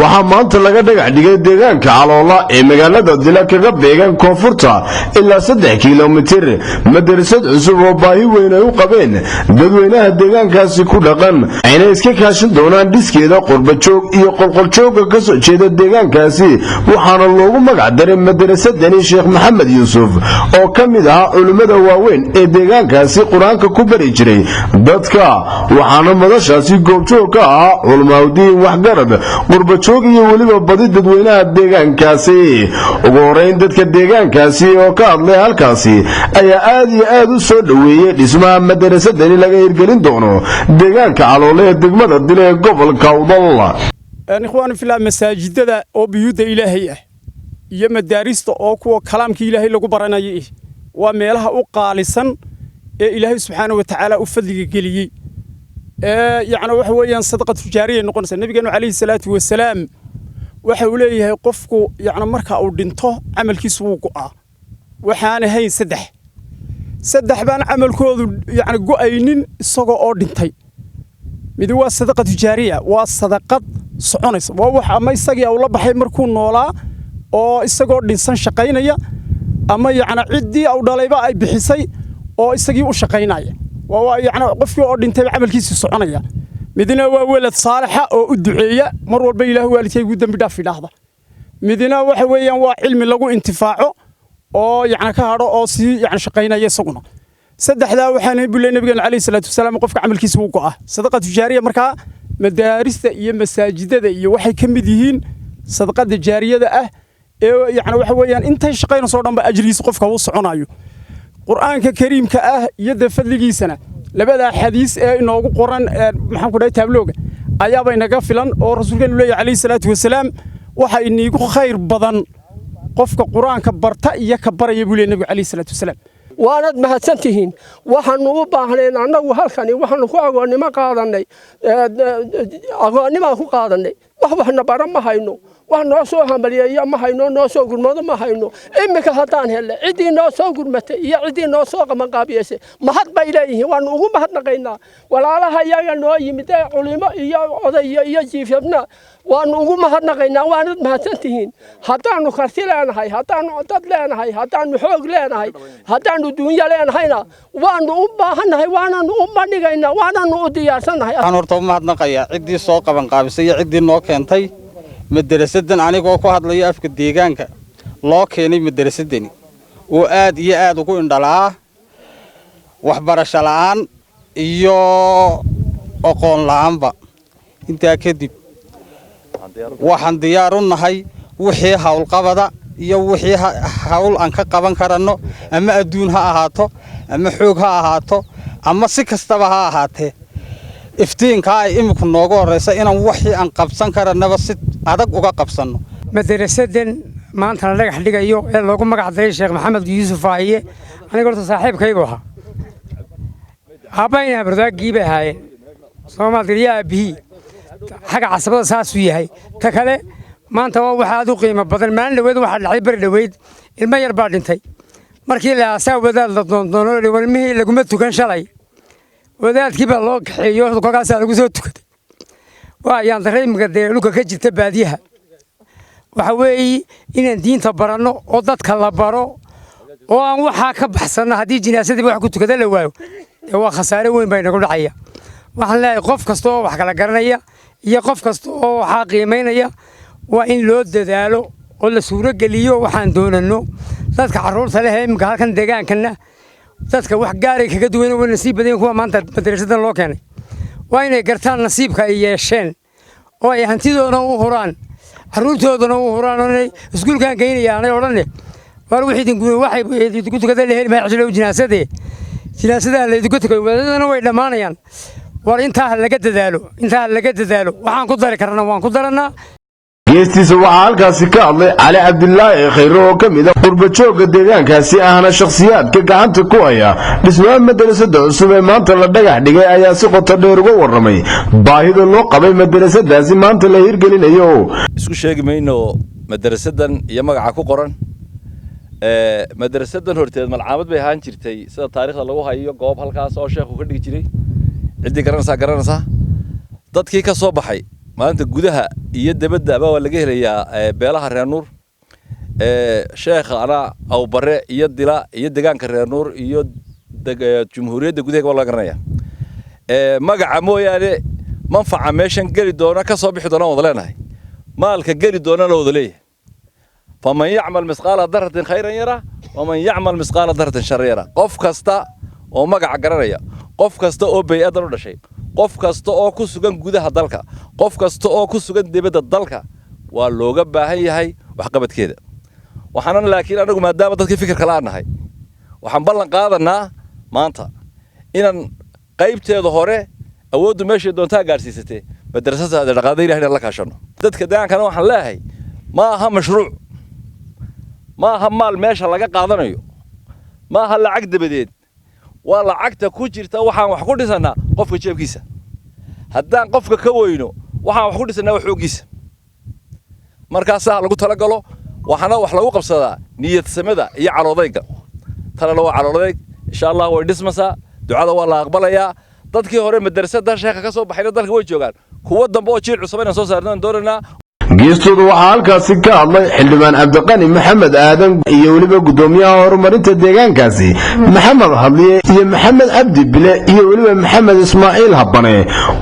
waxaa maanta laga dhagax dhigay deegaanka Caloola ee magaalada Dila kaga beegan koonfurta ilaa 3 kiiloomitir madrasad cusub oo baahi weyn ay u qabeen dadweynaha deegaankaasi ku dhaqan ayna iska kaashan doonaan dhiskeeda qurbajoog iyo qolqoljoog ka soo jeeda deegaankaasi waxaana loogu magac daray madrasadani Sheekh Maxamed Yuusuf oo kamid ah culimada waaweyn ee deegaankaasi quraanka ku bari jiray dadka waxaana madashaasi goobjoog ka ah culimadiin wax garab qurbajoog iyo waliba badi dadweynaha deegaankaasi ugu horeyn dadka deegaankaasi oo ka hadlay halkaasi ayaa aad iyo aad u soo dhaweeyay dhismaha madrasadani laga hirgelin doono deegaanka Caloola ee degmada Dila ee gobolka Dhagax ikhwaan filaa masaajidada oo biyuuda Ilaahay ah iyo madaarista oo kuwa kalaamka Ilaahay lagu baranayo waa meelaha u qaalisan ee Ilaahay subhanahu wa ta'ala u fadliga geliyay يعني waxa weeyaan sadaqad tijaariye noqonaysa nabigeenu kaleey salaatu wasalaam waxa uu leeyahay qofku yani marka uu dhinto amalkiisu wuu go'aa waxaan ahayn saddex baan amalkoodu yani go'aynin isagoo oo dhintay mid waa sadaqad tijaariye waa sadaqad soconaysa waa wax ama isagii uu la baxay markuu noolaa oo isagoo dhinsan shaqaynaya ama yani cidii uu dhalayba ay bixisay oo isagii u shaqaynaya يعني قفكي أو دينتبع عمل كيس الصعنية مدينة ولد صالحة أو الدعية مر والبيله والتي جدا بدأ في لحظة مدينة وحويا وعلم لقوا انتفاعه أو يعني كهرو أو سي يعني شقينا يسقنا سدح ذا وحنا يقول النبي عليه الصلاة والسلام قفك عمل كيس وقعه صدقة تجارية مركها مدارس يم مساجد ذا يوحي كم بديهين صدقة تجارية ذا يعني وحويا أنت شقينا صورنا بأجريس قفك وصعنايو قرآن كريم كأه يد فضلي سنة لبدا حديث إنه قرآن محمد عليه تبلوغ أيابا إنك فلان ورسول الله عليه الصلاة والسلام وحا إني يقول خير بدن قفك قرآن كبرتا يكبر يقول النبي عليه الصلاة والسلام وأنا مهتنتهين وحنو باهلين عنا وهالكني وحنو أغاني ما قادني أغاني ما هو قادني وحنا برا ما هينو وحنا سو همبلية ما هينو ناسو قرمة ما هينو إمك هتان هلا عدي ناسو قرمة يا عدي ناسو كمان قابيسة ما حد بيلاقيه وأنا هو ما حد نقينا ولا على هيا نو يمتى علماء يا هذا يا جيف ابنا وأنا هو ما حد نقينا وأنا مهتنتهين هتان خرثي لنا هاي هتان عطت لنا هاي هتان حوق لنا هاي هتان الدنيا لنا هاينا وأنا هنا هاي وأنا نقينا وأنا نودي أرسلنا هاي أنا أرتب ما حد نقيا عدي سوق كمان قابيسة عدي نوكنتي مدرسدن aniga ku hadlaya afka deegaanka loo keenay madrasadani oo aad iyo aad ugu indhalaa waxbarasho la'aan iyo aqoon la'aanba inta kadib waxaan diyaar u nahay wixii hawl qabada iyo wixii hawl aan ka qaban karano ama adduun ha ahaato ama xoog ha ahaato ama si kastaba ha ahaatee iftiinka ay imku nooga horeysa inaan wixii aan qabsan karanaba si adag uga qabsano madrasadan maanta la dhagax dhigayo ee loogu magac daray Sheekh Maxamed Yuusuf aaye aniga horta saaxiibkaygu ahaa habayna bardaagii baa haayeen Soomaaliya bi xaga casabada saas u yahay ta kale maanta waa waxa aad u qiimo badan maalin dhaweed waxa dhacay bar dhaweed ilma yar baa dhintay markii la asaab wadaad la doono warmihii laguma tukan shalay wadaadkii baa loo kaxeeyo kolkaas lagu soo tukaday waa yaan dareemka dhulka ka jirta baadiyaha waxa weey inaan diinta barano oo dadka la baro oo aan waxa ka baxsana hadii jinaasadii wax ku tukada la waayo waa khasaare weyn bay nagu dhacaya waxaan leeyahay qof kasto oo wax kala garanaya iyo qof kasto oo waxa qiimeynaya waa in loo dadaalo oo la suuro geliyo waxaan doonano dadka caruurta leh imka halkan deegaankana dadka wax gaaray kaga duwan oo nasiib badan kuwa maanta madrasadan loo keenay waa inay gartaan nasiibka ay yeesheen oo ay hantidoona u huraan caruurtoodana u huraan oo iskuulkan geynayaan oranne war wixii waxay ku tukada leeyahay ma xisho jinaasada la idu tukay wadadana way dhamaanayaan war inta laga dadaalo waxaan ku dari karnaa waan ku daranaa geestiisa waxaa halkaasi ka hadlay Cali Cabdullaahi Khayro oo kamid ah qurbajooga deegaankaasi ahna shakhsiyaadka gacanta ku haya dhismaha madrasadda cusub ee maanta la dhagax dhigay ayaa si qoto dheer uga warramay baahida loo qabay madrasaddaasi maanta la hirgelinayo isku sheegmayno madrasaddan iyo magaca ku qoran madrasaddan horteed Malcaamad bay ahaan jirtay sida taariikhda lagu hayo goob halkaas oo sheekhu ka dhigi jiray cidii garanaysa dadkii ka soo baxay maanta gudaha iyo dibadda waa laga helayaa beelaha reer nuur sheekh ana aw bare iyo dila iyo deegaanka reer nuur iyo jumhuuriyadda gudaha waa laga garanaya magaca mooyaane manfaca meeshan geli doona ka soo bixi doona wada leenahay maalka geli doona la wada leeyahay faman yacmal misqaala daratin khayran yara waman yacmal misqaala daratin sharran yara qof kasta oo magaca garanaya qof kasta oo bay'adan u dhashay qof kasta oo ku sugan gudaha dalka qof kasta oo ku sugan dibadda dalka waa looga baahan yahay wax qabadkeeda waxaan laakiin anagu maadaama dadkii fikirka la nahay waxaan ballan qaadanaa maanta inaan qaybteeda hore awooddu meesha doontaa gaarsiisatay madrasada dhaqaada Ilaahay la kaashano dadka deegaankana waxaan leeyahay ma aha mashruuc ma aha maal meesha laga qaadanayo ma aha lacag dabadeed waa lacagta ku jirta waxaan wax ku dhisanaa qofka jeebkiisa haddaan qofka ka weyno waxaan wax ku dhisanaa xoogiisa markaas lagu tala galo waxana wax lagu qabsadaa niyad samada iyo caloodayga tala waa caloodayg insha Allah way dhismasaa ducada waa la aqbalayaa dadkii hore madrasada sheekha ka soo baxay dalka way joogaan kuwa dambe oo jiil cusub inaan soo saarnaan doonana geestooda waxaa halkaasi ka hadlay xildhibaan cabdiqani maxamed aadan iyo weliba gudoomiyaha horumarinta deegaankaasi maxamed hadliye iyo maxamed cabdi bile iyo weliba maxamed ismaaciil habane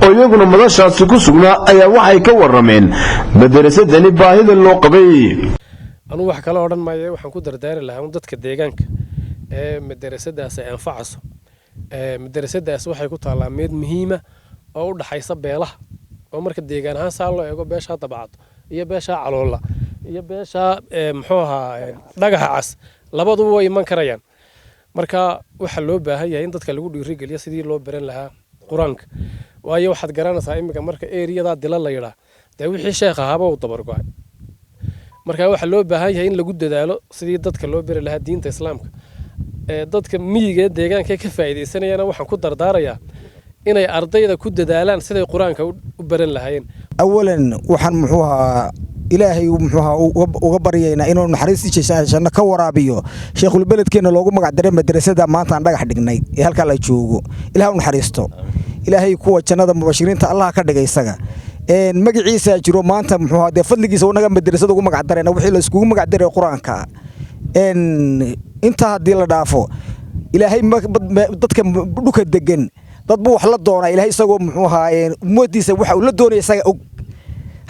oo iyaguna madashaasi ku sugnaa ayaa waxay ka warameen madrasadani baahida loo qabay anuu wax kala odhan maayo waxaan ku dardaari lahaa dadka deegaanka ee madrasadaas ay anfacayso madrasadaas waxay ku taalaa mid muhiim ah oo u dhaxaysa beelaha oo marka deegaan ahaan saa loo eego beesha dabacdo iyo beesha Caloola iyo beesha muxuu ahaa Dhagax cas labaduba way iman karayaan marka waxa loo baahan yahay in dadka lagu dhiirigeliyo sidii loo baran lahaa quraanka waayo waxaad garanaysaa imika marka eeriyada Dila la yiraahdo wixii sheekh ahaaba uu dabargo'ay marka waxa loo baahan yahay in lagu dadaalo sidii dadka loo bari lahaa diinta islaamka dadka miyiga deegaanka ka faa'iideysanayana waxaan ku dardaarayaa inay ardayda ku dadaalaan siday quraanka u baran lahaayeen awalan waxaan muxuuha ilaahay muxuuha uga baryeynaa inuu naxariistiisa janno ka waraabiyo sheekhul beledkeena loogu magac daray madrasada maanta aan dhagax dhignay ee halka la joogo ilaahay u naxariisto ilaahay kuwa jannada mubashiriinta Allah ka dhigay isaga magaciisa jiro maanta muxuuha de fadligiisa unaga madrasada ugu magac darayna wixii la iskugu magac daray quraanka inta hadii la dhaafo ilaahay dadka dhulka degan dad buu wax la doonaa ilaahay isagoo muxuu ahaa umadiisa waxa uu la doonay isaga og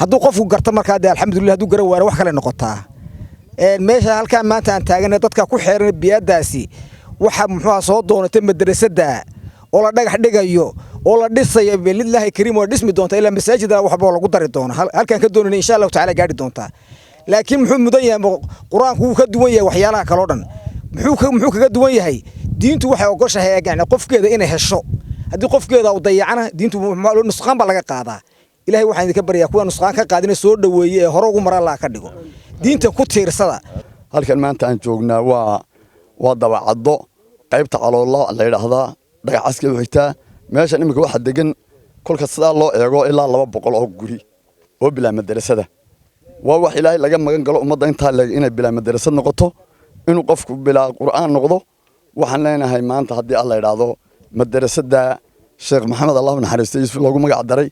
hadduu qofku garto markaa de alxamdulillah hadduu garan waana wax kale noqotaa meesha halkaa maanta aan taagana dadka ku xeeran biyadaasi waxa muxuu ahaa soo doonatay madrasada oo la dhagax dhigayo oo la dhisayo billahi kariim oo dhismi doonta ilaa masaajida waxba lagu dari doona halkaan ka doonayna insha Allah taala gaari doonta laakiin muxuu mudan yahay quraanku uu ka duwan yahay waxyaalaha kale oo dhan muxuu kaga duwan yahay diintu waxay ogoshahay yani qofkeeda inay hesho haddii qofkeeda uu dayacana diintu nusqaan baa laga qaadaa ilaahay waxaan idinka baryaa kuwa nusqaan ka qaadina soo dhaweeyay ee hore ugu maran la ka dhigo diinta ku tiirsada halkan maanta aan joognaa waa dabacado qaybta Caloola la yiraahdaa Dhagaxaska wixita meeshan imika waxa degan kolka sida loo eego ilaa 200 oo guri oo bilaa madrasada waa wax ilaahay laga magan galo ummadda inta leeg inay bilaa madrasad noqoto inuu qofku bilaa quraan noqdo waxaan leenahay maanta hadii Allah yiraahdo madrasada Sheekh Maxamed Allah naxariistiisa loogu magac daray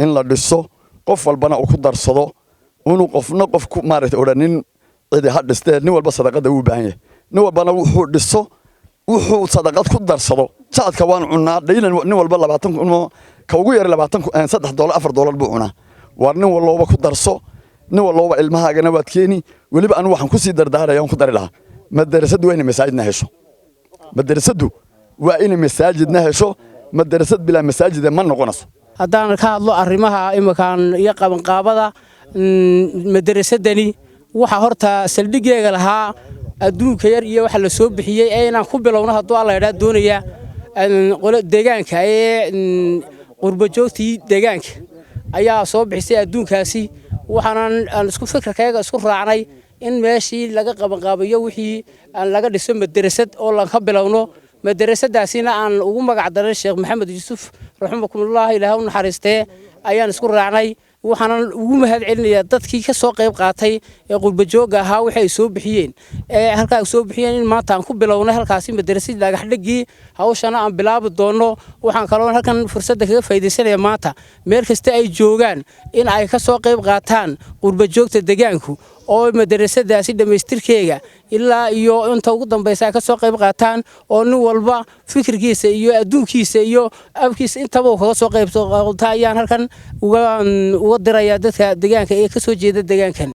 in la dhiso qof walbana uu ku darsado inuu qofna qof ku maartay oranin cid ha dhistay nin walba sadaqada uu baahan yahay nin walbana wuxuu dhiso wuxuu sadaqad ku darsado saadka waan cunaa dhaylan nin walba 20 ka ugu yar 20 $3 $4 buu cunaa war nin walba ku darso nin walba ilmahaagana waad keeni waliba anu waxaan ku sii dardaarayaan ku dari lahaa madrasadu waa in masaajidna hesho madrasadu waa in masaajidna hesho madrasad bila masaajid ma noqonayso haddaan ka hadlo arrimaha imakaan iyo qabanqaabada madrasadani waxa horta saldhigeega lahaa adduunka yar iyo waxa la soo bixiyay ee inaan ku bilowno hadduu alla yiraahdo doonaya qolo deegaanka ee qurbo joogtii deegaanka ayaa soo bixisay adduunkaasi waxaan isku fikirkayga isku raacnay in meeshii laga qabanqaabiyo wixii aan laga dhiso madrasad oo la ka bilowno madrasadaasina aan ugu magac daray Sheekh Maxamed Yuusuf raxmakumullah ilaahay u naxariistay ayaan isku raacnay waxaan ugu mahadcelinayaa dadkii ka soo qayb qaatay ee qurba joogga ahaa waxay soo bixiyeen halkaas soo bixiyeen in maanta aan ku bilownay halkaas madrasada dhagax dhigii hawshana aan bilaabi doono waxaan kaloo halkan fursadda kaga faa'iideysanayaa maanta meel kasta ay joogaan in ay ka soo qayb qaataan qurba joogta deegaanku oo madrasadaasi dhamaystirkeega ilaa iyo inta ugu dambaysa ka soo qayb qaataan oo nin walba fikirkiisa iyo adduunkiisa iyo abkiisa intaba uu kaga soo qayb qaataa ayaan halkan uga dirayaa dadka deegaanka ee ka soo jeeda deegaankan